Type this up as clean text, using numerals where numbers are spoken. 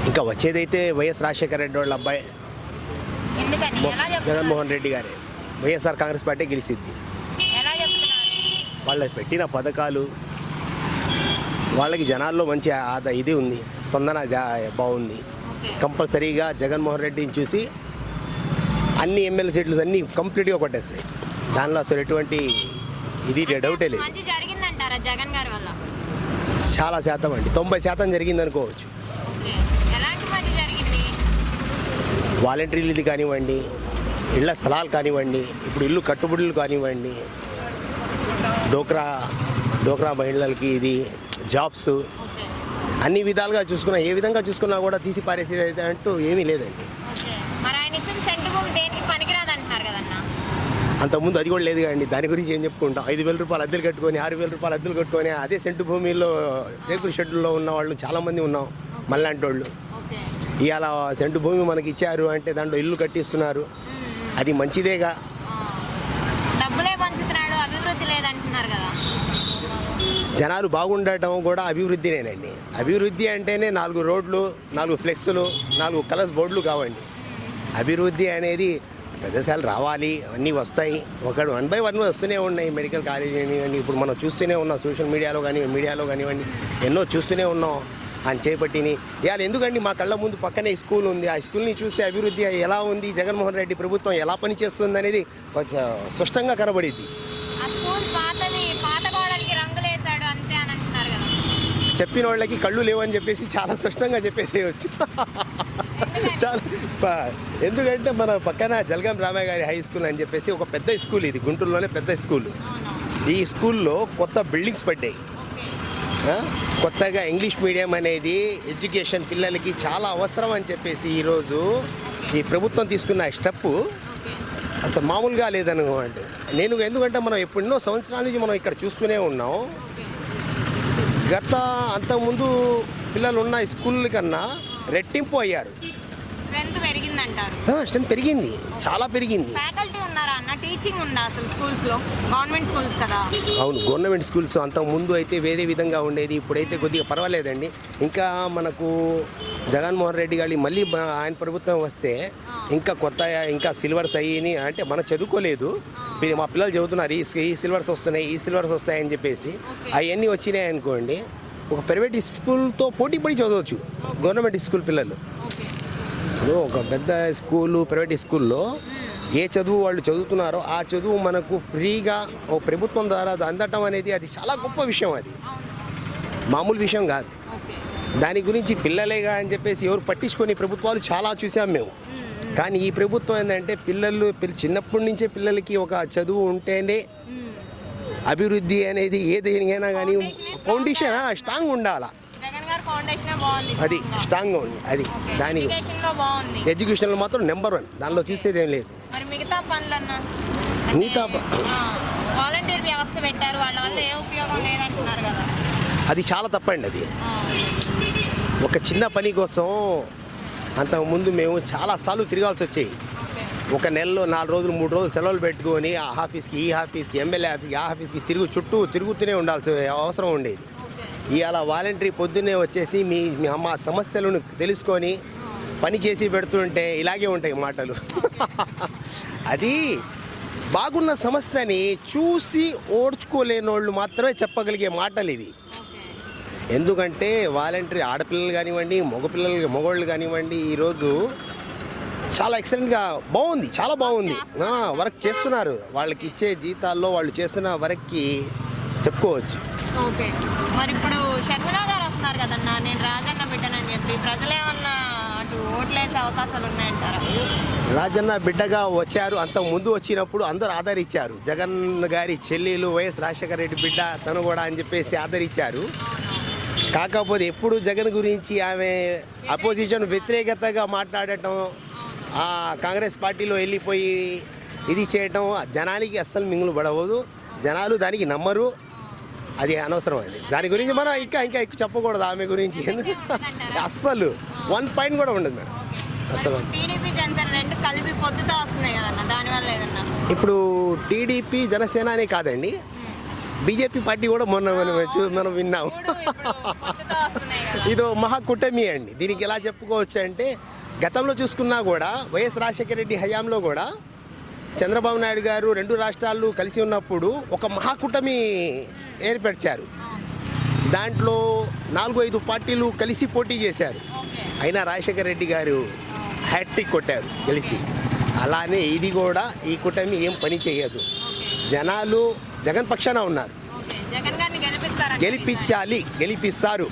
ఇంకా వచ్చేదైతే వైఎస్ రాజశేఖర రెడ్డి వాళ్ళ అబ్బాయి ఎందుకని ఎలా చెప్తున్నారు? జగన్మోహన్ రెడ్డి గారే. వైఎస్ఆర్ కాంగ్రెస్ పార్టీ గెలిచిద్ది. ఎలా చెప్తున్నారు? వాళ్ళకి పెట్టిన పథకాలు వాళ్ళకి జనాల్లో మంచి ఇది ఉంది, స్పందన బాగుంది. ఓకే. కంపల్సరీగా జగన్మోహన్ రెడ్డిని చూసి అన్ని ఎమ్మెల్యే సీట్లు అన్నీ కంప్లీట్గా కొట్టేస్తాయి. దానిలో అసలు ఎటువంటి ఇది డౌటే లేదు. మంచి జరిగిందంటారా జగన్ గారి వల్ల? చాలా శాతం అండి, 90% జరిగింది అనుకోవచ్చు. ఓకే. ఎలాంటి మంచి జరిగింది? వాలంటీర్లు ఇది కానివ్వండి, ఇళ్ల స్థలాలు కానివ్వండి, ఇప్పుడు ఇల్లు కట్టుబడులు కానివ్వండి, డోక్రా మహిళలకి ఇది జాబ్స్, ఓకే. అన్ని విధాలుగా చూసుకున్నా, ఏ విధంగా చూసుకున్నా కూడా తీసి పారేసేది అయితే అంటూ ఏమీ లేదండి. ఓకే. మరి ఆయన ఇచ్చిన సెంటు భూమి దేనికి పనికిరాదు అంటున్నారు కదన్నా? అంతకుముందు అది కూడా లేదు కదండి. దాని గురించి ఏం చెప్పుకుంటాం? 5,000 రూపాయలు అద్దెలు కట్టుకొని, 6,000 రూపాయలు అద్దెలు కట్టుకొని అదే సెంటు భూమిలో రేకుల షెడ్యూల్లో ఉన్న వాళ్ళు చాలామంది ఉన్నాం, మళ్ళాంటి వాళ్ళు. ఓకే. ఇవాళ సెంటు భూమి మనకి ఇచ్చారు అంటే దాంట్లో ఇల్లు కట్టిస్తున్నారు, అది మంచిదేగా. డబ్బులే పంచుతున్నాడు, అభివృద్ధి లేదంటున్నారు కదా. జనాలు బాగుండటం కూడా అభివృద్ధినేనండి. అభివృద్ధి అంటేనే 4 రోడ్లు, 4 ఫ్లెక్సులు, 4 కలర్స్ బోర్డులు కావండి. అభివృద్ధి అనేది ప్రదేశాలు రావాలి, అన్నీ వస్తాయి. ఒకడు 1 by 1 వస్తూనే ఉన్నాయి. మెడికల్ కాలేజీ కానివ్వండి, ఇప్పుడు మనం చూస్తూనే ఉన్నాం, సోషల్ మీడియాలో కానివ్వండి ఎన్నో చూస్తూనే ఉన్నాం. ఆయన చేపట్టిని ఇవాళ ఎందుకండి మా కళ్ళ ముందు పక్కనే స్కూల్ ఉంది. ఆ స్కూల్ని చూస్తే అభివృద్ధి ఎలా ఉంది, జగన్మోహన్ రెడ్డి ప్రభుత్వం ఎలా పనిచేస్తుంది అనేది కొంచెం స్పష్టంగా కనబడిద్ది. ఆ స్కూల్ పాత గోడలకి రంగులు వేసాడు అంతే అని అంటున్నారు కదా. చెప్పిన వాళ్ళకి కళ్ళు లేవని చెప్పేసి చాలా స్పష్టంగా చెప్పేసేయచ్చు. ఎందుకంటే మన పక్కన జలగాం రామయ్య గారి హై స్కూల్ అని చెప్పేసి ఒక పెద్ద స్కూల్, ఇది గుంటూరులోనే పెద్ద స్కూల్. ఈ స్కూల్లో కొత్త బిల్డింగ్స్ పడ్డాయి. కొత్తగా ఇంగ్లీష్ మీడియం అనేది ఎడ్యుకేషన్ పిల్లలకి చాలా అవసరం అని చెప్పేసి ఈరోజు ఈ ప్రభుత్వం తీసుకున్న స్టెప్ అసలు మామూలుగా లేదనుకోండి. ఎందుకంటే మనం ఎన్నో సంవత్సరాల నుంచి మనం ఇక్కడ చూస్తూనే ఉన్నాం. అంతకుముందు పిల్లలు ఉన్న స్కూల్ కన్నా రెట్టింపు అయ్యారు. స్ట్రెంత్ పెరిగింది, చాలా పెరిగింది. ఫ్యాకల్టీ ఉన్నారా అన్న? టీచింగ్ ఉందా అసలు స్కూల్స్లో? గవర్నమెంట్ స్కూల్స్ కదా. అవును, గవర్నమెంట్ స్కూల్స్ అంతకుముందు అయితే వేరే విధంగా ఉండేది. ఇప్పుడైతే కొద్దిగా పర్వాలేదండి. ఇంకా మనకు జగన్మోహన్ రెడ్డి గారి మళ్ళీ ఆయన ప్రభుత్వం వస్తే ఇంకా కొత్త ఇంకా సిల్వర్స్ అయ్యి అంటే మనం చదువుకోలేదు, మా పిల్లలు చదువుతున్నారు ఈ సిల్వర్స్ వస్తాయని చెప్పేసి అవన్నీ వచ్చినాయి అనుకోండి. ఒక ప్రైవేట్ స్కూల్తో పోటీ పడి చదవచ్చు గవర్నమెంట్ స్కూల్ పిల్లలు. ఒక పెద్ద స్కూలు, ప్రైవేట్ స్కూల్లో ఏ చదువు వాళ్ళు చదువుతున్నారో ఆ చదువు మనకు ఫ్రీగా ఓ ప్రభుత్వం ద్వారా అందటం అనేది అది చాలా గొప్ప విషయం. అది మామూలు విషయం కాదు. దాని గురించి పిల్లలేగా అని చెప్పేసి ఎవరు పట్టించుకొని ప్రభుత్వాలు చాలా చూసాం మేము. కానీ ఈ ప్రభుత్వం ఏంటంటే చిన్నప్పటి నుంచే పిల్లలకి ఒక చదువు ఉంటేనే అభివృద్ధి అనేది ఏదైనా కానీ ఫౌండేషన్ స్ట్రాంగ్ ఉండాలా. అది స్ట్రాంగ్గా ఉంది. అది దాని ఎడ్యుకేషన్లో మాత్రం నెంబర్ 1, దానిలో చూసేది ఏం లేదు. మిగతా వాలంటీర్ వ్యవస్థ పెట్టారు, వాళ్ళ వల్ల ఏ ఉపయోగం లేదంటున్నారు కదా. అది చాలా తప్పండి. అది ఒక చిన్న పని కోసం అంతకుముందు మేము చాలాసార్లు తిరగాల్సి వచ్చాయి. ఒక నెలలో 4 రోజులు 3 రోజులు సెలవులు పెట్టుకొని ఆ ఆఫీస్కి ఈ ఆఫీస్కి ఎమ్మెల్యే ఆఫీస్కి ఆ ఆఫీస్కి తిరుగుతూనే ఉండాల్సిన అవసరం ఉండేది. ఇవాళ వాలంటరీ పొద్దున్నే వచ్చేసి మా సమస్యలను తెలుసుకొని పని చేసి పెడుతుంటే ఇలాగే ఉంటాయి మాటలు. అది బాగున్న సమస్యని చూసి ఓడ్చుకోలేని వాళ్ళు మాత్రమే చెప్పగలిగే మాటలు ఇవి. ఎందుకంటే వాలంటరీ ఆడపిల్లలు కానివ్వండి, మగవాళ్ళు కానివ్వండి ఈరోజు చాలా ఎక్సలెంట్గా బాగుంది, చాలా బాగుంది. వర్క్ చేస్తున్నారు. వాళ్ళకి ఇచ్చే జీతాల్లో వాళ్ళు చేస్తున్న వర్క్కి చెప్పుకోవచ్చు. ఓకే. మరి ఇప్పుడు షర్మిలా గారు వస్తున్నారు కదన్నా, నేను రాజన్న బిడ్డనని చెప్పి ప్రజలేమన్నా అటు ఓట్లేసే అవకాశాలు ఉన్నాయంటారా? రాజన్న బిడ్డగా వచ్చారు. అంతకు ముందు వచ్చినప్పుడు అందరూ ఆదరించారు. జగన్ గారి చెల్లెలు వైఎస్ రాజశేఖర రెడ్డి బిడ్డ తను కూడా అని చెప్పేసి ఆదరించారు. కాకపోతే ఎప్పుడు జగన్ గురించి ఆమె అపోజిషన్ వ్యతిరేకతగా మాట్లాడటం, కాంగ్రెస్ పార్టీలో వెళ్ళిపోయి ఇది చేయటం జనానికి అస్సలు మింగులు పడవదు. జనాలు దానికి నమ్మరు. అది అనవసరం. అది దాని గురించి మనం ఇంకా ఎక్కువ చెప్పకూడదు ఆమె గురించి. అస్సలు 1 పాయింట్ కూడా ఉండదు మేడం అసలు. ఇప్పుడు టీడీపీ జనసేన అనే కాదండి, బీజేపీ పార్టీ కూడా మొన్న మనం విన్నాము. ఇదో మహాకూటమి అండి. దీనికి ఎలా చెప్పుకోవచ్చు అంటే గతంలో చూసుకున్నా కూడా వైఎస్ రాజశేఖర రెడ్డి హయాంలో కూడా చంద్రబాబు నాయుడు గారు 2 రాష్ట్రాలు కలిసి ఉన్నప్పుడు ఒక మహాకూటమి ఏర్పరిచారు. దాంట్లో 4-5 పార్టీలు కలిసి పోటీ చేశారు. ఓకే. అయినా రాజశేఖర రెడ్డి గారు హ్యాట్రిక్ కొట్టారు గెలిచి. అలానే ఇది కూడా ఈ కూటమి ఏం పని చేయదు. జనాలు జగన్ పక్షాన ఉన్నారు. ఓకే. జగన్ గారిని గెలిపిస్తారా? గెలిపించాలి, గెలిపిస్తారు.